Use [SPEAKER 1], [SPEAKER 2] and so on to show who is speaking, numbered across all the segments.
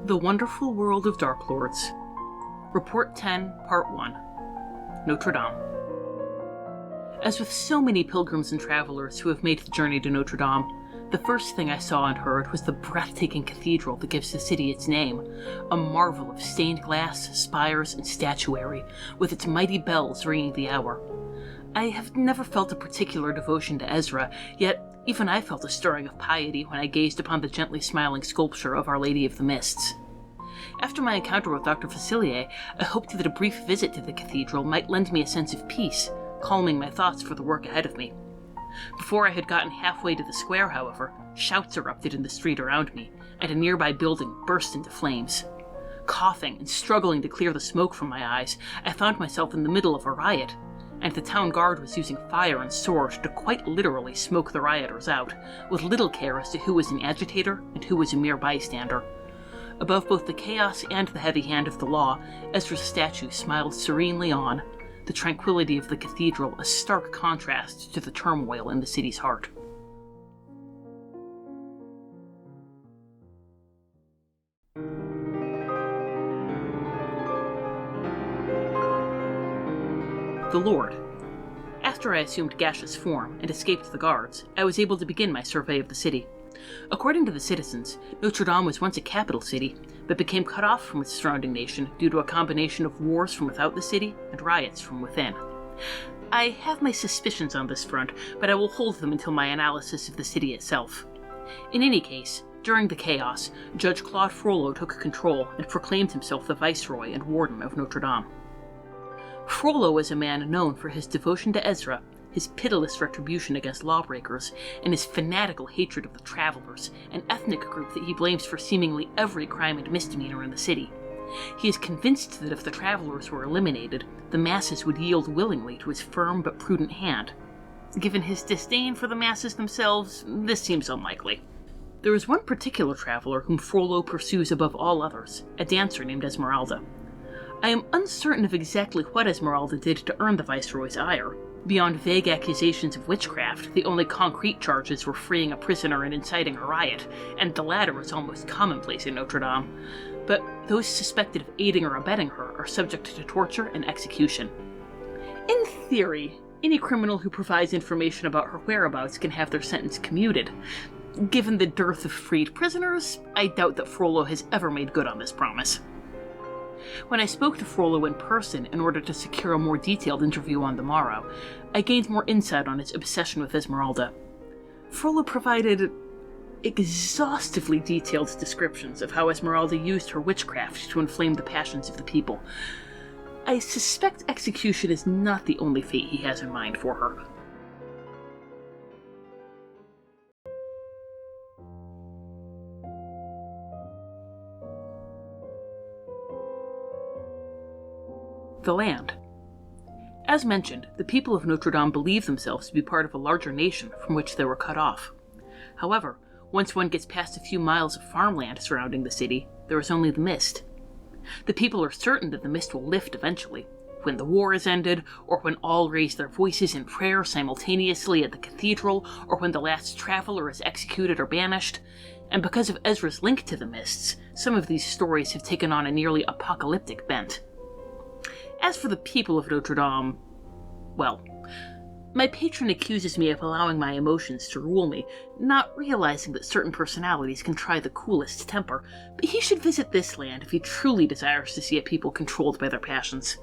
[SPEAKER 1] The Wonderful World of Darklords. Report 10, Part 1. Notre Dame. As with so many pilgrims and travelers who have made the journey to Notre Dame, the first thing I saw and heard was the breathtaking cathedral that gives the city its name, a marvel of stained glass, spires, and statuary, with its mighty bells ringing the hour. I have never felt a particular devotion to Ezra, yet even I felt a stirring of piety when I gazed upon the gently smiling sculpture of Our Lady of the Mists. After my encounter with Dr. Facilier, I hoped that a brief visit to the cathedral might lend me a sense of peace, calming my thoughts for the work ahead of me. Before I had gotten halfway to the square, however, shouts erupted in the street around me, and a nearby building burst into flames. Coughing and struggling to clear the smoke from my eyes, I found myself in the middle of a riot, and the town guard was using fire and sword to quite literally smoke the rioters out, with little care as to who was an agitator and who was a mere bystander. Above both the chaos and the heavy hand of the law, Ezra's statue smiled serenely on, the tranquility of the cathedral a stark contrast to the turmoil in the city's heart. The Lord. After I assumed gaseous form and escaped the guards, I was able to begin my survey of the city. According to the citizens, Notre Dame was once a capital city, but became cut off from its surrounding nation due to a combination of wars from without the city and riots from within. I have my suspicions on this front, but I will hold them until my analysis of the city itself. In any case, during the chaos, Judge Claude Frollo took control and proclaimed himself the Viceroy and Warden of Notre Dame. Frollo was a man known for his devotion to Ezra, his pitiless retribution against lawbreakers, and his fanatical hatred of the Travelers, an ethnic group that he blames for seemingly every crime and misdemeanor in the city. He is convinced that if the Travelers were eliminated, the masses would yield willingly to his firm but prudent hand. Given his disdain for the masses themselves, this seems unlikely. There is one particular traveler whom Frollo pursues above all others, a dancer named Esmeralda. I am uncertain of exactly what Esmeralda did to earn the Viceroy's ire. Beyond vague accusations of witchcraft, the only concrete charges were freeing a prisoner and inciting a riot, and the latter is almost commonplace in Notre Dame. But those suspected of aiding or abetting her are subject to torture and execution. In theory, any criminal who provides information about her whereabouts can have their sentence commuted. Given the dearth of freed prisoners, I doubt that Frollo has ever made good on this promise. When I spoke to Frollo in person in order to secure a more detailed interview on the morrow, I gained more insight on his obsession with Esmeralda. Frollo provided exhaustively detailed descriptions of how Esmeralda used her witchcraft to inflame the passions of the people. I suspect execution is not the only fate he has in mind for her. The land. As mentioned, the people of Notre Dame believe themselves to be part of a larger nation from which they were cut off. However, once one gets past a few miles of farmland surrounding the city, there is only the mist. The people are certain that the mist will lift eventually, when the war is ended, or when all raise their voices in prayer simultaneously at the cathedral, or when the last traveler is executed or banished. And because of Ezra's link to the mists, some of these stories have taken on a nearly apocalyptic bent. As for the people of Notre Dame, well, my patron accuses me of allowing my emotions to rule me, not realizing that certain personalities can try the coolest temper, but he should visit this land if he truly desires to see a people controlled by their passions.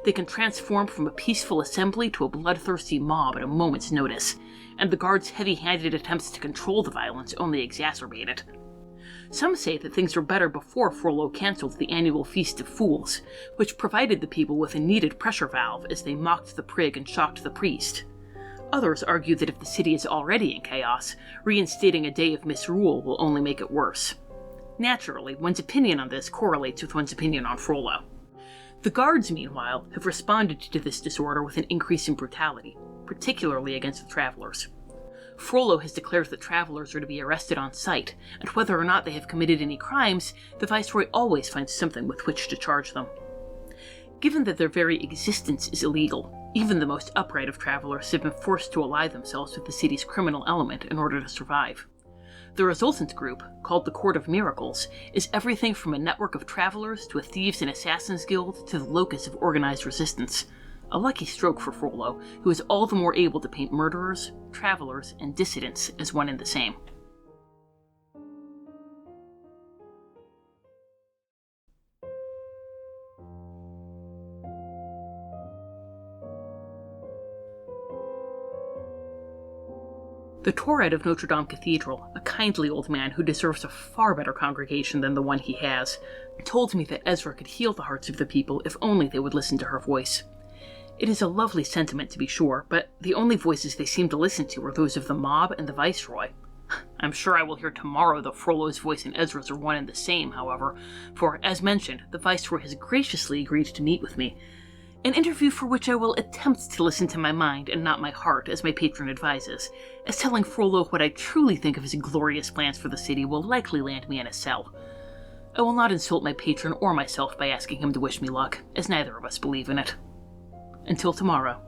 [SPEAKER 1] They can transform from a peaceful assembly to a bloodthirsty mob at a moment's notice, and the guards' heavy-handed attempts to control the violence only exacerbate it. Some say that things were better before Frollo cancelled the annual Feast of Fools, which provided the people with a needed pressure valve as they mocked the prig and shocked the priest. Others argue that if the city is already in chaos, reinstating a day of misrule will only make it worse. Naturally, one's opinion on this correlates with one's opinion on Frollo. The guards, meanwhile, have responded to this disorder with an increase in brutality, particularly against the travelers. Frollo has declared that travelers are to be arrested on sight, and whether or not they have committed any crimes, the Viceroy always finds something with which to charge them. Given that their very existence is illegal, even the most upright of travelers have been forced to ally themselves with the city's criminal element in order to survive. The resultant group, called the Court of Miracles, is everything from a network of travelers to a thieves and assassins guild to the locus of organized resistance. A lucky stroke for Frollo, who is all the more able to paint murderers, travelers, and dissidents as one and the same. The Torrid of Notre Dame Cathedral, a kindly old man who deserves a far better congregation than the one he has, told me that Ezra could heal the hearts of the people if only they would listen to her voice. It is a lovely sentiment, to be sure, but the only voices they seem to listen to are those of the mob and the Viceroy. I'm sure I will hear tomorrow that Frollo's voice and Ezra's are one and the same, however, for, as mentioned, the Viceroy has graciously agreed to meet with me. An interview for which I will attempt to listen to my mind and not my heart, as my patron advises, as telling Frollo what I truly think of his glorious plans for the city will likely land me in a cell. I will not insult my patron or myself by asking him to wish me luck, as neither of us believe in it. Until tomorrow,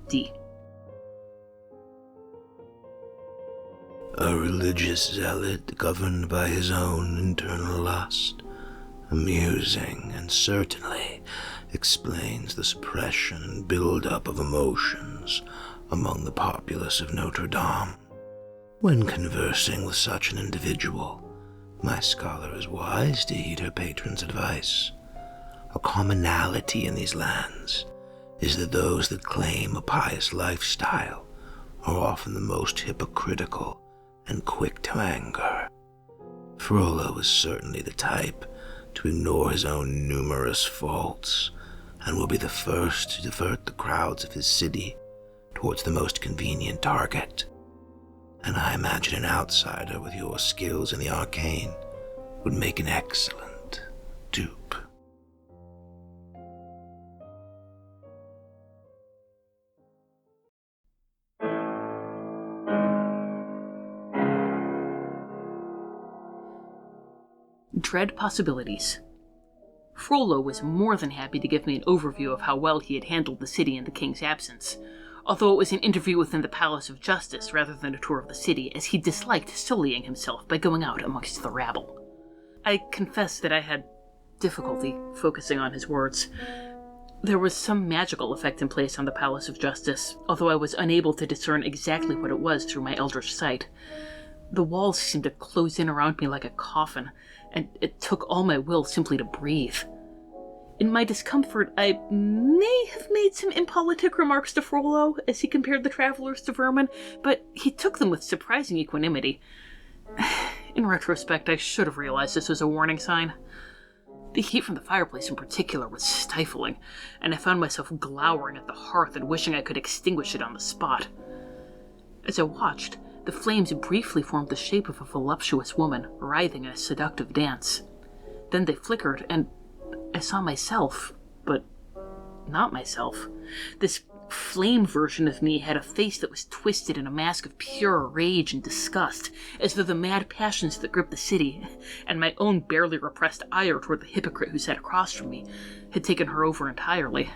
[SPEAKER 1] D.
[SPEAKER 2] A religious zealot governed by his own internal lust, amusing and certainly explains the suppression and build-up of emotions among the populace of Notre Dame. When conversing with such an individual, my scholar is wise to heed her patron's advice. A commonality in these lands is that those that claim a pious lifestyle are often the most hypocritical and quick to anger. Frollo is certainly the type to ignore his own numerous faults, and will be the first to divert the crowds of his city towards the most convenient target. And I imagine an outsider with your skills in the arcane would make an excellent dupe.
[SPEAKER 1] Dread possibilities. Frollo was more than happy to give me an overview of how well he had handled the city in the king's absence, although it was an interview within the Palace of Justice rather than a tour of the city, as he disliked sullying himself by going out amongst the rabble. I confess that I had difficulty focusing on his words. There was some magical effect in place on the Palace of Justice, although I was unable to discern exactly what it was through my eldritch sight. The walls seemed to close in around me like a coffin, and it took all my will simply to breathe. In my discomfort, I may have made some impolitic remarks to Frollo as he compared the travelers to vermin, but he took them with surprising equanimity. In retrospect, I should have realized this was a warning sign. The heat from the fireplace in particular was stifling, and I found myself glowering at the hearth and wishing I could extinguish it on the spot. As I watched, the flames briefly formed the shape of a voluptuous woman writhing in a seductive dance. Then they flickered, and I saw myself, but not myself. This flame version of me had a face that was twisted in a mask of pure rage and disgust, as though the mad passions that gripped the city, and my own barely repressed ire toward the hypocrite who sat across from me, had taken her over entirely.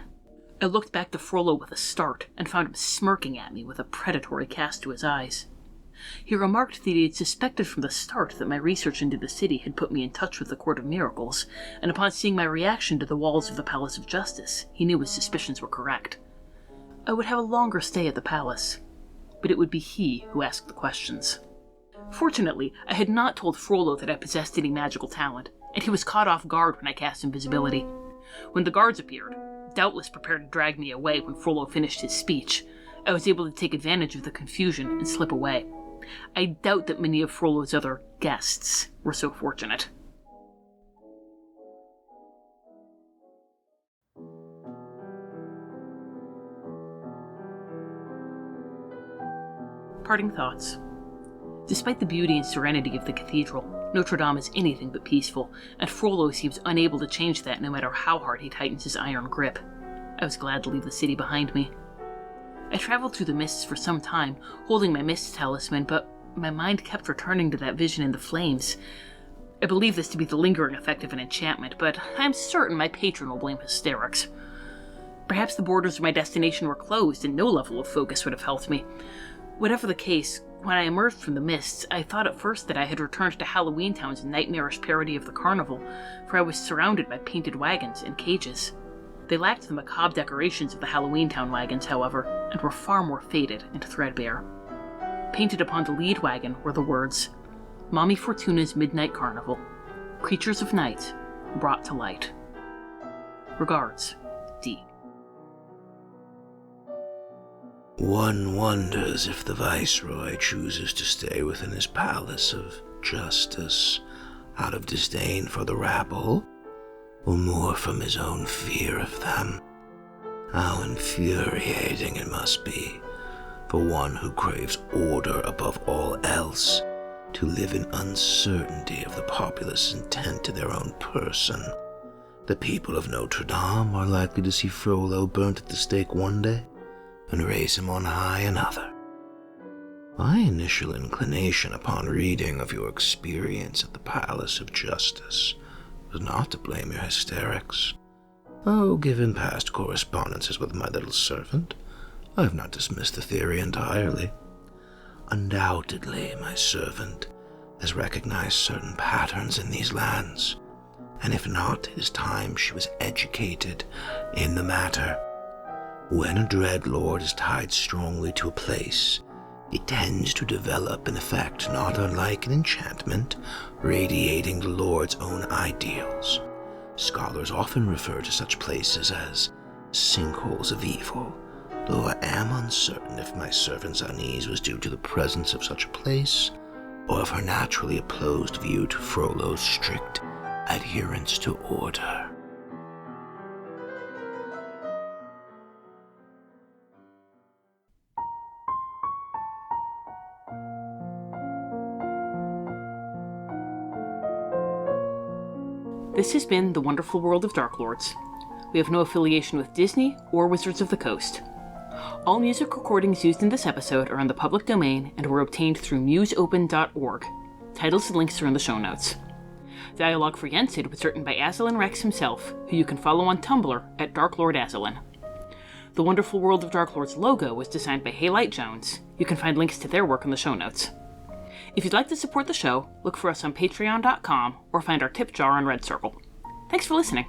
[SPEAKER 1] I looked back to Frollo with a start, and found him smirking at me with a predatory cast to his eyes. He remarked that he had suspected from the start that my research into the city had put me in touch with the Court of Miracles, and upon seeing my reaction to the walls of the Palace of Justice, he knew his suspicions were correct. I would have a longer stay at the palace, but it would be he who asked the questions. Fortunately, I had not told Frollo that I possessed any magical talent, and he was caught off guard when I cast invisibility. When the guards appeared, doubtless prepared to drag me away when Frollo finished his speech, I was able to take advantage of the confusion and slip away. I doubt that many of Frollo's other guests were so fortunate. Parting thoughts. Despite the beauty and serenity of the cathedral, Notre Dame is anything but peaceful, and Frollo seems unable to change that no matter how hard he tightens his iron grip. I was glad to leave the city behind me. I traveled through the mists for some time, holding my mist talisman, but my mind kept returning to that vision in the flames. I believe this to be the lingering effect of an enchantment, but I'm certain my patron will blame hysterics. Perhaps the borders of my destination were closed and no level of focus would have helped me. Whatever the case, when I emerged from the mists, I thought at first that I had returned to Halloween Town's nightmarish parody of the carnival, for I was surrounded by painted wagons and cages. They lacked the macabre decorations of the Halloween Town wagons, however, and were far more faded and threadbare. Painted upon the lead wagon were the words, "Mommy Fortuna's Midnight Carnival. Creatures of night, brought to light. Regards, D."
[SPEAKER 2] One wonders if the Viceroy chooses to stay within his palace of justice out of disdain for the rabble, or more from his own fear of them. How infuriating it must be for one who craves order above all else to live in uncertainty of the populace's intent to their own person. The people of Notre Dame are likely to see Frollo burnt at the stake one day, and raise him on high another. My initial inclination upon reading of your experience at the Palace of Justice was not to blame your hysterics. Oh, given past correspondences with my little servant, I have not dismissed the theory entirely. Undoubtedly, my servant has recognized certain patterns in these lands, and if not, it is time she was educated in the matter. When a dread lord is tied strongly to a place, it tends to develop an effect not unlike an enchantment, radiating the lord's own ideals. Scholars often refer to such places as sinkholes of evil, though I am uncertain if my servant's unease was due to the presence of such a place, or of her naturally opposed view to Frollo's strict adherence to order.
[SPEAKER 1] This has been The Wonderful World of Darklords. We have no affiliation with Disney or Wizards of the Coast. All music recordings used in this episode are in the public domain and were obtained through museopen.org. Titles and links are in the show notes. Dialogue for Yensid was written by Aslan Rex himself, who you can follow on Tumblr at DarklordAslan. The Wonderful World of Darklords logo was designed by Haylight Jones. You can find links to their work in the show notes. If you'd like to support the show, look for us on patreon.com or find our tip jar on Red Circle. Thanks for listening.